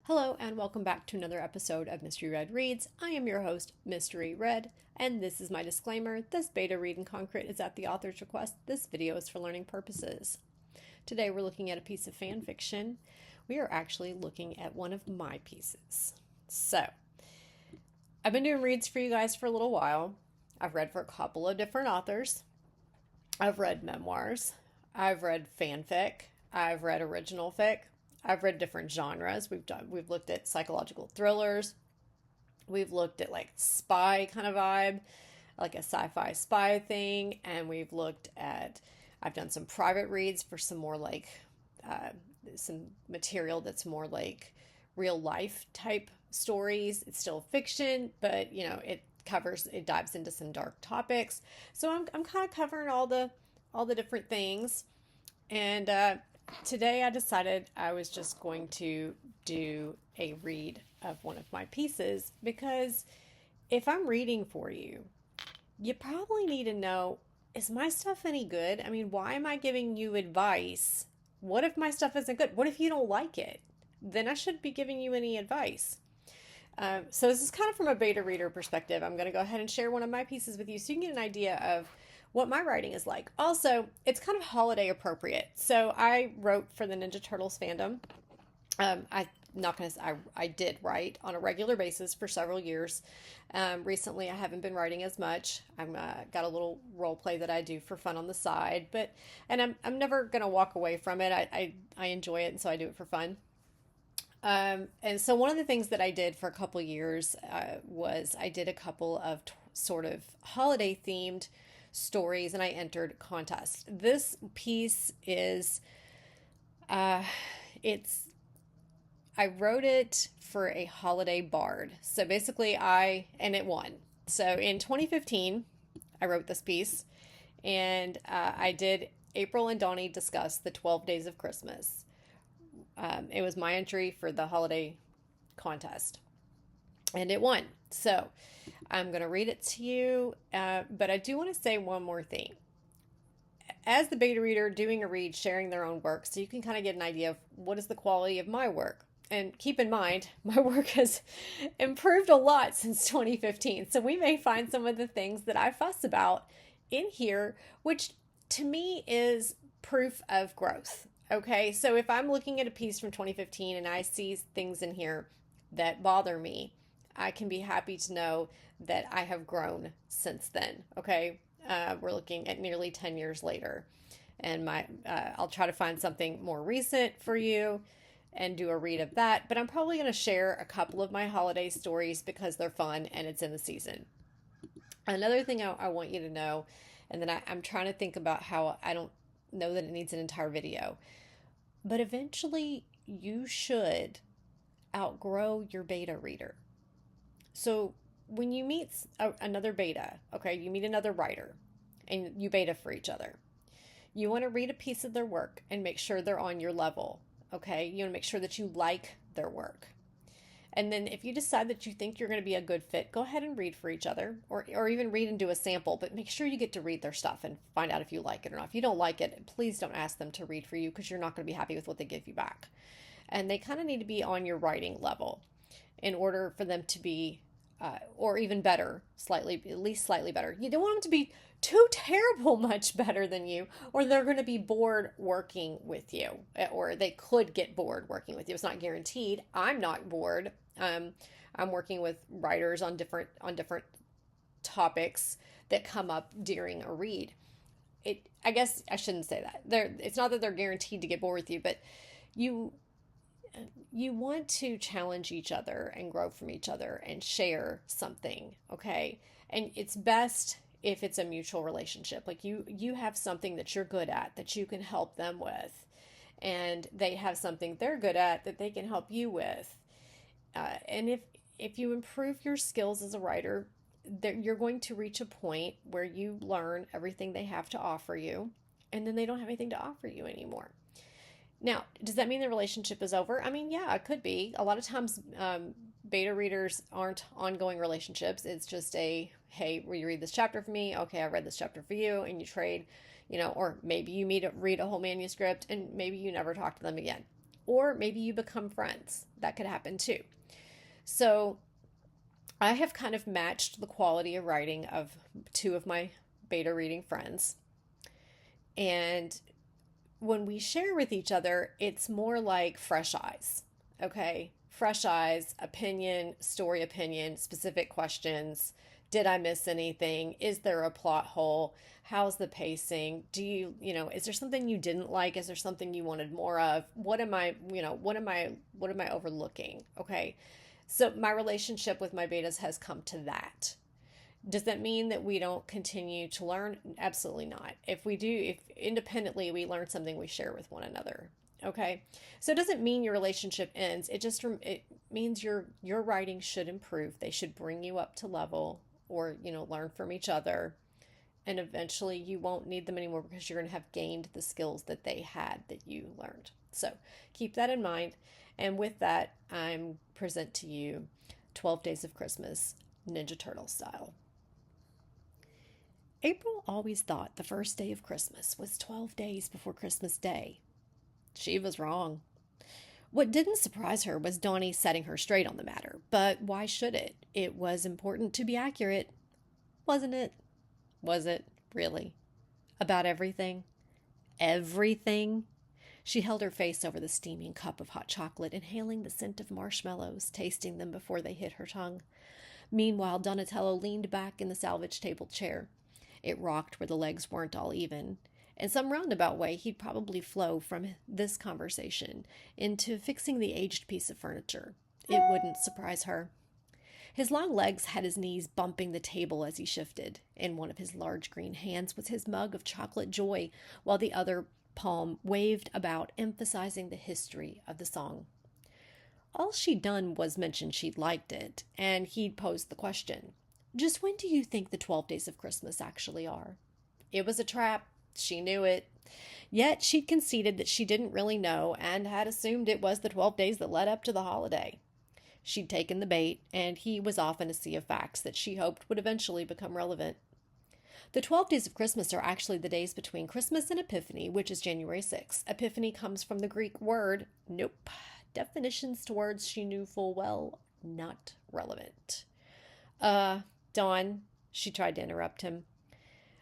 Hello, and welcome back to another episode of Mystery Red Reads. I am your host, Mystery Red, and this is my disclaimer. This beta read in concrete is at the author's request. This video is for learning purposes. Today we're looking at a piece of fan fiction. We are actually looking at one of my pieces. So, I've been doing reads for you guys for a little while. I've read for a couple of different authors. I've read memoirs. I've read fanfic. I've read original fic. I've read different genres. We've looked at psychological thrillers. We've looked at like spy kind of vibe, like a sci-fi spy thing, and I've done some private reads for some more like some material that's more like real life type stories. It's still fiction, but it dives into some dark topics. So I'm kind of covering all the different things, and today I decided I was just going to do a read of one of my pieces, because if I'm reading for you, you probably need to know, is my stuff any good? I mean, why am I giving you advice? What if my stuff isn't good? What if you don't like it? Then I shouldn't be giving you any advice. So this is kind of from a beta reader perspective. I'm going to go ahead and share one of my pieces with you so you can get an idea of what my writing is like. Also, it's kind of holiday appropriate. So I wrote for the Ninja Turtles fandom. I did write on a regular basis for several years. Recently, I haven't been writing as much. I've got a little role play that I do for fun on the side, and I'm never gonna walk away from it. I enjoy it, and so I do it for fun. And so one of the things that I did for a couple years was I did a couple of sort of holiday themed stories, and I entered contests. This piece is, I wrote it for a holiday bard. So basically and it won. So in 2015, I wrote this piece, and I did April and Donnie discuss the 12 days of Christmas. It was my entry for the holiday contest, and it won. So I'm going to read it to you, but I do want to say one more thing. As the beta reader doing a read, sharing their own work, so you can kind of get an idea of what is the quality of my work. And keep in mind, my work has improved a lot since 2015. So we may find some of the things that I fuss about in here, which to me is proof of growth. Okay, so if I'm looking at a piece from 2015 and I see things in here that bother me, I can be happy to know that I have grown since then. Okay, we're looking at nearly 10 years later, and I'll try to find something more recent for you and do a read of that. But I'm probably going to share a couple of my holiday stories because they're fun and it's in the season. Another thing I want you to know, and then I'm trying to think about how I don't know that it needs an entire video, but eventually you should outgrow your beta reader. So when you meet another beta, okay, you meet another writer and you beta for each other, you want to read a piece of their work and make sure they're on your level, okay? You want to make sure that you like their work. And then if you decide that you think you're going to be a good fit, go ahead and read for each other, or even read and do a sample, but make sure you get to read their stuff and find out if you like it or not. If you don't like it, please don't ask them to read for you, because you're not going to be happy with what they give you back. And they kind of need to be on your writing level in order for them to be, or even better, at least slightly better. You don't want them to be too terrible much better than you, or they're going to be bored working with you, or they could get bored working with you. It's not guaranteed. I'm not bored. I'm working with writers on different topics that come up during a read. I guess I shouldn't say that. It's not that they're guaranteed to get bored with you, but you want to challenge each other and grow from each other and share something, okay? And it's best if it's a mutual relationship. Like you have something that you're good at that you can help them with, and they have something they're good at that they can help you with. And if you improve your skills as a writer, you're going to reach a point where you learn everything they have to offer you, and then they don't have anything to offer you anymore. Now, does that mean the relationship is over? I mean, yeah, it could be. A lot of times, beta readers aren't ongoing relationships. It's just hey, will you read this chapter for me? Okay, I read this chapter for you, and you trade, or maybe you read a whole manuscript, and maybe you never talk to them again. or maybe you become friends. That could happen too. So I have kind of matched the quality of writing of two of my beta reading friends. And when we share with each other, it's more like fresh eyes. Okay? Fresh eyes, opinion, story opinion, specific questions. Did I miss anything? Is there a plot hole? How's the pacing? Is there something you didn't like? Is there something you wanted more of? What am I overlooking? Okay. So my relationship with my betas has come to that. Does that mean that we don't continue to learn? Absolutely not. If we do, if independently we learn something, we share with one another. Okay. So it doesn't mean your relationship ends. It means your writing should improve. They should bring you up to level, or, learn from each other. And eventually you won't need them anymore because you're going to have gained the skills that they had that you learned. So keep that in mind. And with that, I'm present to you 12 Days of Christmas, Ninja Turtle style. April always thought the first day of Christmas was 12 days before Christmas Day. She was wrong. What didn't surprise her was Donnie setting her straight on the matter, but why should it? It was important to be accurate, wasn't it? Was it, really? About everything? Everything? She held her face over the steaming cup of hot chocolate, inhaling the scent of marshmallows, tasting them before they hit her tongue. Meanwhile, Donatello leaned back in the salvage table chair. It rocked where the legs weren't all even. In some roundabout way, he'd probably flow from this conversation into fixing the aged piece of furniture. It wouldn't surprise her. His long legs had his knees bumping the table as he shifted. In one of his large green hands was his mug of chocolate joy, while the other palm waved about, emphasizing the history of the song. All she'd done was mention she'd liked it, and he'd posed the question, "Just when do you think the 12 days of Christmas actually are?" It was a trap. She knew it. Yet she'd conceded that she didn't really know and had assumed it was the 12 days that led up to the holiday. She'd taken the bait, and he was off in a sea of facts that she hoped would eventually become relevant. The 12 days of Christmas are actually the days between Christmas and Epiphany, which is January 6th. Epiphany comes from the Greek word, nope, definitions to words she knew full well, not relevant. Dawn, she tried to interrupt him.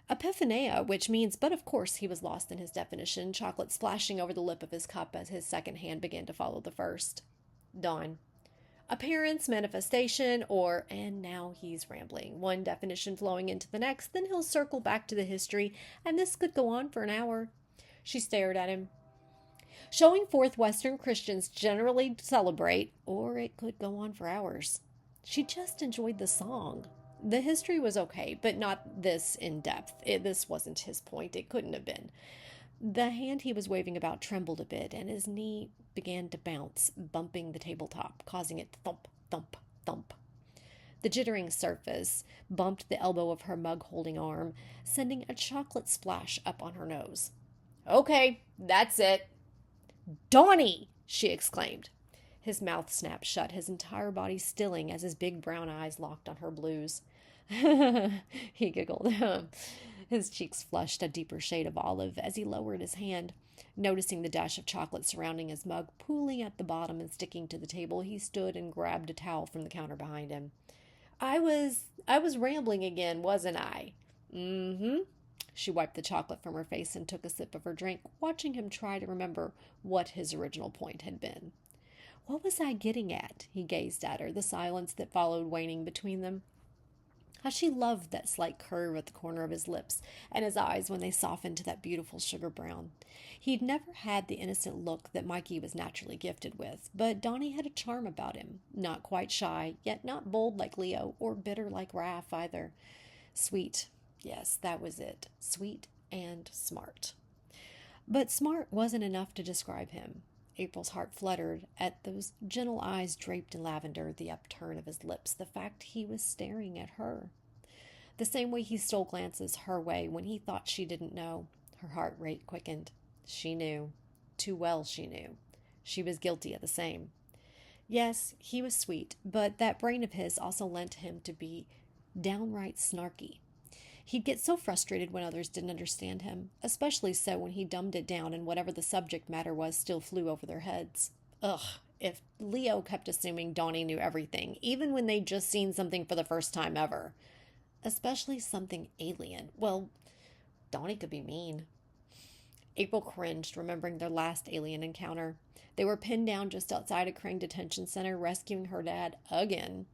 Epiphania, which means, but of course he was lost in his definition, chocolate splashing over the lip of his cup as his second hand began to follow the first. Dawn. Appearance, manifestation, and now he's rambling. One definition flowing into the next, then he'll circle back to the history, and this could go on for an hour. She stared at him. Showing forth Western Christians generally celebrate, or it could go on for hours. She just enjoyed the song. The history was okay, but not this in depth. This wasn't his point. It couldn't have been. The hand he was waving about trembled a bit, and his knee began to bounce, bumping the tabletop, causing it to thump, thump, thump. The jittering surface bumped the elbow of her mug-holding arm, sending a chocolate splash up on her nose. "Okay, that's it." "Donnie!" she exclaimed. His mouth snapped shut, his entire body stilling as his big brown eyes locked on her blues. He giggled. His cheeks flushed a deeper shade of olive as he lowered his hand. Noticing the dash of chocolate surrounding his mug, pooling at the bottom and sticking to the table, he stood and grabbed a towel from the counter behind him. I was rambling again, wasn't I?" "Mm-hmm." She wiped the chocolate from her face and took a sip of her drink, watching him try to remember what his original point had been. "What was I getting at?" He gazed at her, the silence that followed waning between them. How she loved that slight curve at the corner of his lips, and his eyes when they softened to that beautiful sugar brown. He'd never had the innocent look that Mikey was naturally gifted with, but Donnie had a charm about him, not quite shy, yet not bold like Leo, or bitter like Raph either. Sweet. Yes, that was it. Sweet and smart. But smart wasn't enough to describe him. April's heart fluttered at those gentle eyes draped in lavender, the upturn of his lips, the fact he was staring at her. The same way he stole glances her way when he thought she didn't know. Her heart rate quickened. She knew. Too well she knew. She was guilty of the same. Yes, he was sweet, but that brain of his also lent him to be downright snarky. He'd get so frustrated when others didn't understand him, especially so when he dumbed it down and whatever the subject matter was still flew over their heads. Ugh, if Leo kept assuming Donnie knew everything, even when they'd just seen something for the first time ever, especially something alien. Well, Donnie could be mean. April cringed, remembering their last alien encounter. They were pinned down just outside a Crane detention center, rescuing her dad again.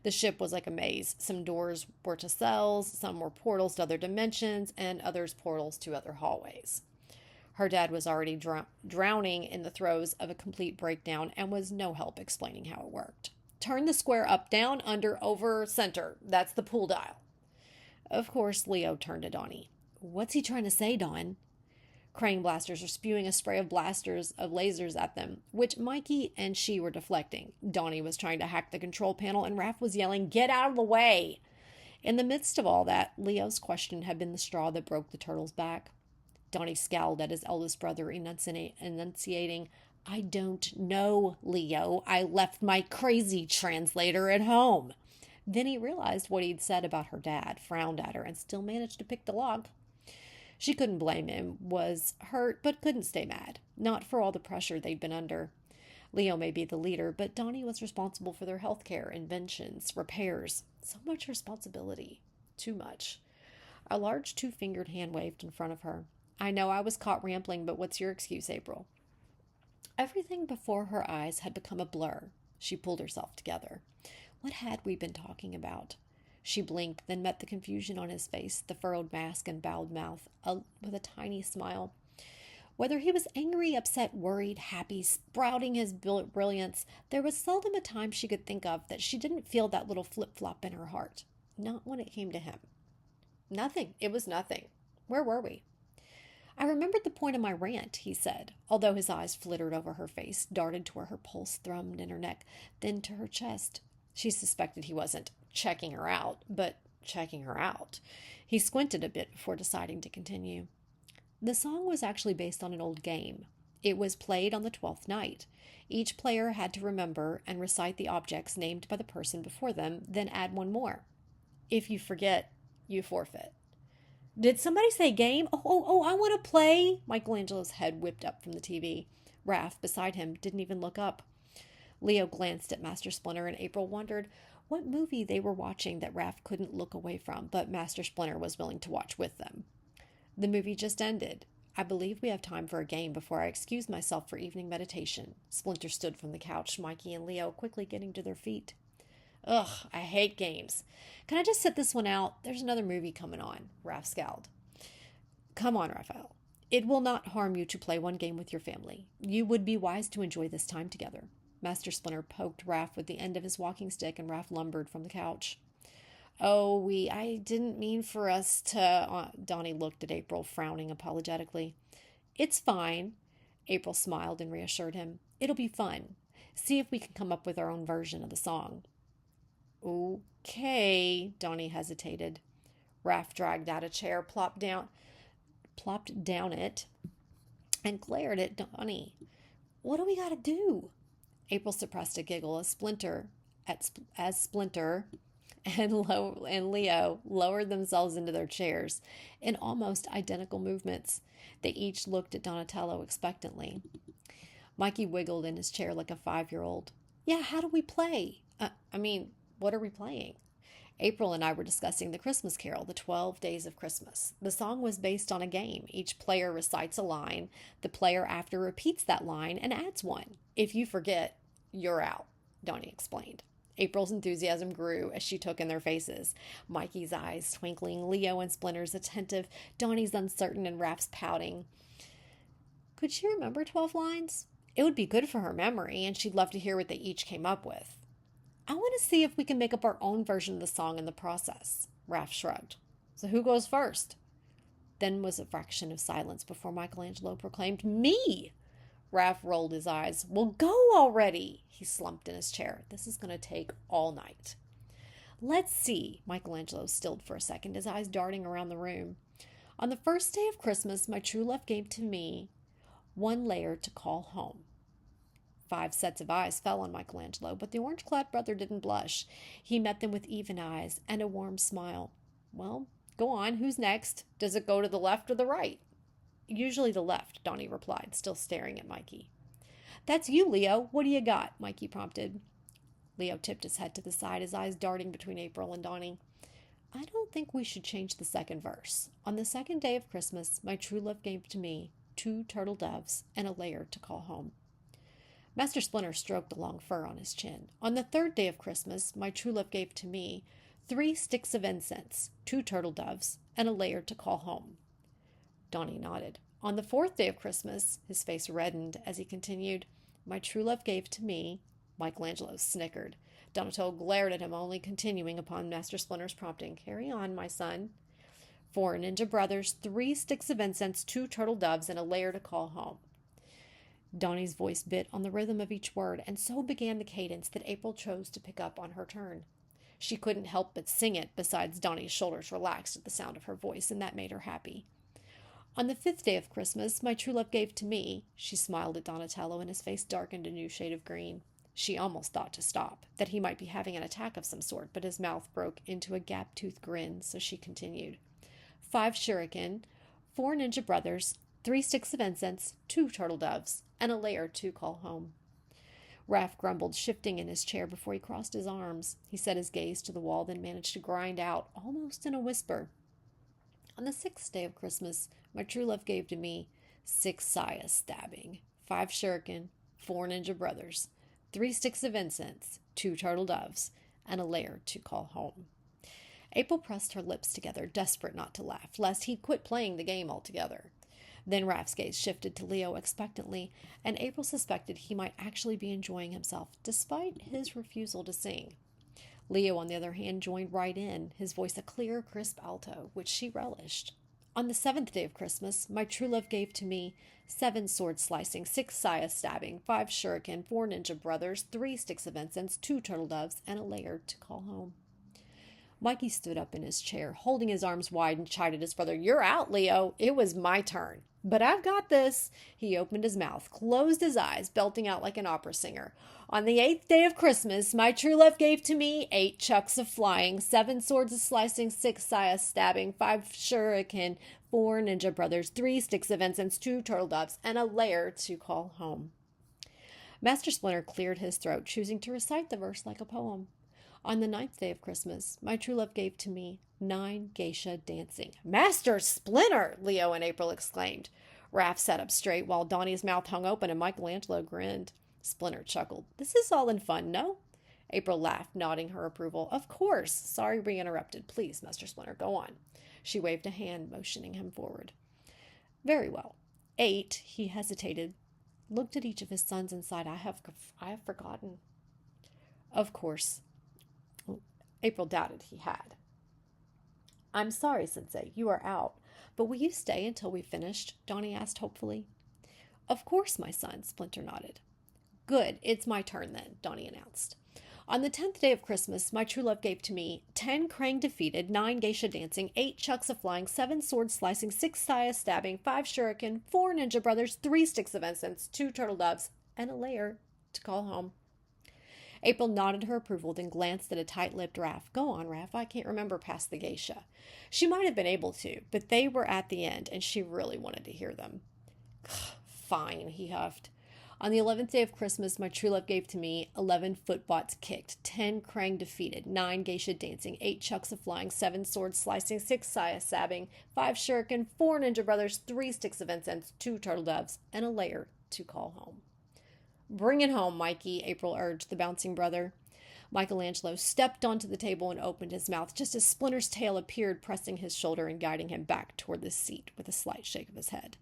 The ship was like a maze. Some doors were to cells, some were portals to other dimensions, and others portals to other hallways. Her dad was already drowning in the throes of a complete breakdown and was no help explaining how it worked. Turn the square up, down, under, over, center. That's the pull dial. Of course, Leo turned to Donnie. What's he trying to say, Don? Crane blasters were spewing a spray of lasers at them, which Mikey and she were deflecting. Donnie was trying to hack the control panel, and Raph was yelling, "Get out of the way!" In the midst of all that, Leo's question had been the straw that broke the turtle's back. Donnie scowled at his eldest brother, enunciating, "I don't know, Leo. I left my crazy translator at home." Then he realized what he'd said about her dad, frowned at her, and still managed to pick the lock. She couldn't blame him, was hurt, but couldn't stay mad. Not for all the pressure they'd been under. Leo may be the leader, but Donnie was responsible for their health care, inventions, repairs. So much responsibility. Too much. A large two-fingered hand waved in front of her. "I know I was caught rambling, but what's your excuse, April?" Everything before her eyes had become a blur. She pulled herself together. What had we been talking about? She blinked, then met the confusion on his face, the furrowed mask and bowed mouth, with a tiny smile. Whether he was angry, upset, worried, happy, sprouting his brilliance, there was seldom a time she could think of that she didn't feel that little flip-flop in her heart. Not when it came to him. Nothing. It was nothing. Where were we? "I remembered the point of my rant," he said, although his eyes flittered over her face, darted to where her pulse thrummed in her neck, then to her chest. She suspected he wasn't checking her out, but checking her out. He squinted a bit before deciding to continue. The song was actually based on an old game. It was played on the 12th night. Each player had to remember and recite the objects named by the person before them, then add one more. If you forget, you forfeit. "Did somebody say game? Oh, I want to play!" Michelangelo's head whipped up from the TV. Raph, beside him, didn't even look up. Leo glanced at Master Splinter, and April wondered what movie they were watching that Raph couldn't look away from, but Master Splinter was willing to watch with them. "The movie just ended. I believe we have time for a game before I excuse myself for evening meditation." Splinter stood from the couch, Mikey and Leo quickly getting to their feet. "Ugh, I hate games. Can I just sit this one out? There's another movie coming on," Raph scowled. "Come on, Raphael. It will not harm you to play one game with your family. You would be wise to enjoy this time together." Master Splinter poked Raph with the end of his walking stick, and Raph lumbered from the couch. I didn't mean for us to... Donnie looked at April, frowning apologetically. "It's fine." April smiled and reassured him. "It'll be fun. See if we can come up with our own version of the song." "Okay," Donnie hesitated. Raph dragged out a chair, plopped down it, and glared at Donnie. "What do we got to do?" April suppressed a giggle as Splinter and Leo lowered themselves into their chairs in almost identical movements. They each looked at Donatello expectantly. Mikey wiggled in his chair like a 5-year-old. "Yeah, how do we play? What are we playing?" April and I were discussing the Christmas Carol, the 12 Days of Christmas. The song was based on a game. Each player recites a line. The player after repeats that line and adds one. If you forget, you're out, Donnie explained. April's enthusiasm grew as she took in their faces. Mikey's eyes twinkling, Leo and Splinter's attentive, Donnie's uncertain, and Raph's pouting. Could she remember 12 lines? It would be good for her memory, and she'd love to hear what they each came up with. "I want to see if we can make up our own version of the song in the process," Raph shrugged. "So who goes first?" Then was a fraction of silence before Michelangelo proclaimed, "Me!" Raph rolled his eyes. "Well, go already!" He slumped in his chair. "This is going to take all night." "Let's see." Michelangelo stilled for a second, his eyes darting around the room. "On the first day of Christmas, my true love gave to me one layer to call home." 5 sets of eyes fell on Michelangelo, but the orange-clad brother didn't blush. He met them with even eyes and a warm smile. "Well, go on. Who's next? Does it go to the left or the right?" "Usually the left," Donnie replied, still staring at Mikey. That's you, Leo. What do you got? Mikey prompted. Leo tipped his head to the side, his eyes darting between April and Donnie. I don't think we should change the second verse. On the second day of Christmas, my true love gave to me 2 turtle doves and a lair to call home. Master Splinter stroked the long fur on his chin. On the third day of Christmas, my true love gave to me 3 sticks of incense, 2 turtle doves, and a lair to call home. Donnie nodded. On the fourth day of Christmas, his face reddened as he continued, my true love gave to me. Michelangelo snickered. Donatello glared at him, only continuing upon Master Splinter's prompting. Carry on, my son. 4 ninja brothers, 3 sticks of incense, 2 turtle doves, and a lair to call home. Donnie's voice bit on the rhythm of each word, and so began the cadence that April chose to pick up on her turn. She couldn't help but sing it, besides Donnie's shoulders relaxed at the sound of her voice, and that made her happy. On the 5th day of Christmas, my true love gave to me. She smiled at Donatello, and his face darkened a new shade of green. She almost thought to stop, that he might be having an attack of some sort, but his mouth broke into a gap-toothed grin, so she continued. 5 shuriken, 4 ninja brothers, 3 sticks of incense, 2 turtle doves, and a lair to call home. Raph grumbled, shifting in his chair before he crossed his arms. He set his gaze to the wall, then managed to grind out, almost in a whisper. On the 6th day of Christmas, my true love gave to me 6 saya stabbing, 5 shuriken, 4 ninja brothers, 3 sticks of incense, 2 turtle doves, and a lair to call home. April pressed her lips together, desperate not to laugh, lest he'd quit playing the game altogether. Then Raph's gaze shifted to Leo expectantly, and April suspected he might actually be enjoying himself, despite his refusal to sing. Leo, on the other hand, joined right in, his voice a clear, crisp alto, which she relished. On the 7th day of Christmas, my true love gave to me 7 sword slicing, 6 saya stabbing, 5 shuriken, 4 ninja brothers, 3 sticks of incense, 2 turtle doves, and a lair to call home. Mikey stood up in his chair, holding his arms wide, and chided his brother. You're out, Leo. It was my turn. But I've got this. He opened his mouth, closed his eyes, belting out like an opera singer. On the 8th day of Christmas, my true love gave to me 8 chucks of flying, 7 swords of slicing, 6 saya stabbing, 5 shuriken, 4 ninja brothers, 3 sticks of incense, 2 turtle doves, and a lair to call home. Master Splinter cleared his throat, choosing to recite the verse like a poem. On the 9th day of Christmas, my true love gave to me 9 geisha dancing. Master Splinter! Leo and April exclaimed. Raph sat up straight while Donnie's mouth hung open and Michelangelo grinned. Splinter chuckled. This is all in fun, no? April laughed, nodding her approval. Of course. Sorry we interrupted. Please, Master Splinter, go on. She waved a hand, motioning him forward. Very well. 8, he hesitated, looked at each of his sons and sighed. I have forgotten. Of course. April doubted he had. I'm sorry, Sensei, you are out. But will you stay until we've finished? Donnie asked hopefully. Of course, my son, Splinter nodded. Good, it's my turn then, Donnie announced. On the 10th day of Christmas, my true love gave to me 10 Krang defeated, 9 geisha dancing, 8 chucks of flying, 7 sword slicing, 6 saya stabbing, 5 shuriken, 4 ninja brothers, 3 sticks of incense, 2 turtle doves, and a lair to call home. April nodded her approval, then glanced at a tight-lipped Raph. Go on, Raph, I can't remember past the geisha. She might have been able to, but they were at the end, and she really wanted to hear them. Fine, he huffed. On the 11th day of Christmas, my true love gave to me 11 footbots kicked, 10 Krang defeated, 9 geisha dancing, 8 chucks of flying, 7 swords slicing, 6 saya stabbing, 5 shuriken, 4 ninja brothers, 3 sticks of incense, 2 turtle doves, and a lair to call home. Bring it home, Mikey, April urged the bouncing brother. Michelangelo stepped onto the table and opened his mouth just as Splinter's tail appeared, pressing his shoulder and guiding him back toward the seat with a slight shake of his head.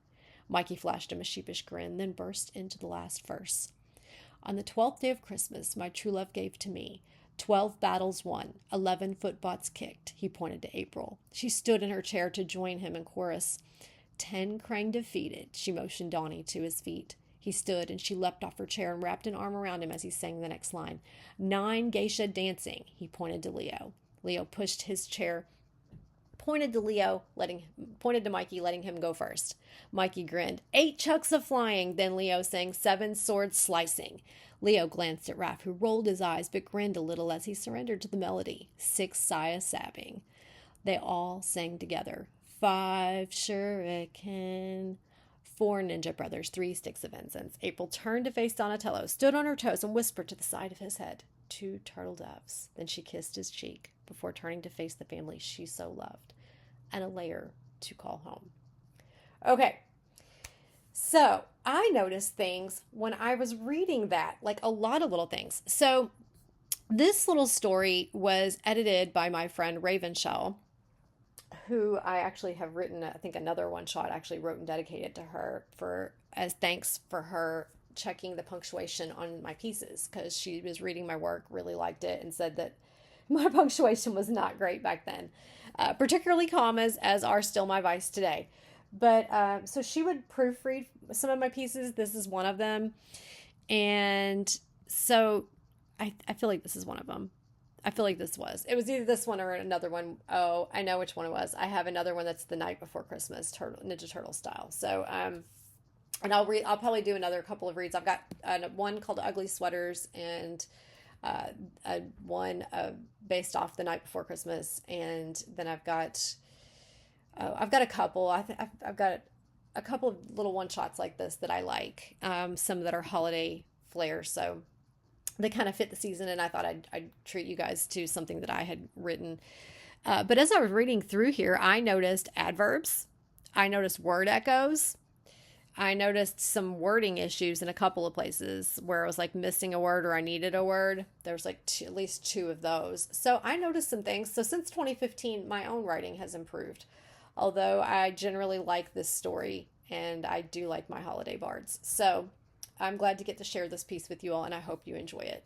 Mikey flashed him a sheepish grin, then burst into the last verse. On the 12th day of Christmas, my true love gave to me 12 battles won, 11 footbots kicked. He pointed to April. She stood in her chair to join him in chorus. 10 Krang defeated. She motioned Donnie to his feet. He stood, and she leapt off her chair and wrapped an arm around him as he sang the next line. 9 geisha dancing. He pointed to Leo. Leo pushed his chair, pointed to Mikey, letting him go first. Mikey grinned. 8 chucks of flying. Then Leo sang 7 swords slicing. Leo glanced at Raph, who rolled his eyes but grinned a little as he surrendered to the melody. 6 saya stabbing. They all sang together. 5 shuriken, 4 ninja brothers, 3 sticks of incense. April turned to face Donatello, stood on her toes, and whispered to the side of his head, 2 turtle doves. Then she kissed his cheek before turning to face the family she so loved, and a layer to call home. Okay, so I noticed things when I was reading that, like a lot of little things. So this little story was edited by my friend Ravenshell, who I actually have written, I think another one shot actually wrote and dedicated to her for as thanks for her checking the punctuation on my pieces, because she was reading my work, really liked it, and said that my punctuation was not great back then, particularly commas, as are still my vice today. But so she would proofread some of my pieces. This is one of them. And so I feel like this is one of them. I feel like it was either this one or another one. Oh, I know which one it was. I have another one that's the night before Christmas, Ninja Turtle style. So, and I'll probably do another couple of reads. I've got one called Ugly Sweaters, and one based off the night before Christmas. And then I've got a couple. I've got a couple of little one shots like this that I like. Some that are holiday flair, so they kind of fit the season. And I thought I'd treat you guys to something that I had written. But as I was reading through here, I noticed adverbs. I noticed word echoes. I noticed some wording issues in a couple of places where I was like missing a word or I needed a word. There's like at least 2 of those. So I noticed some things. So since 2015, my own writing has improved. Although I generally like this story and I do like my holiday bards. So I'm glad to get to share this piece with you all, and I hope you enjoy it.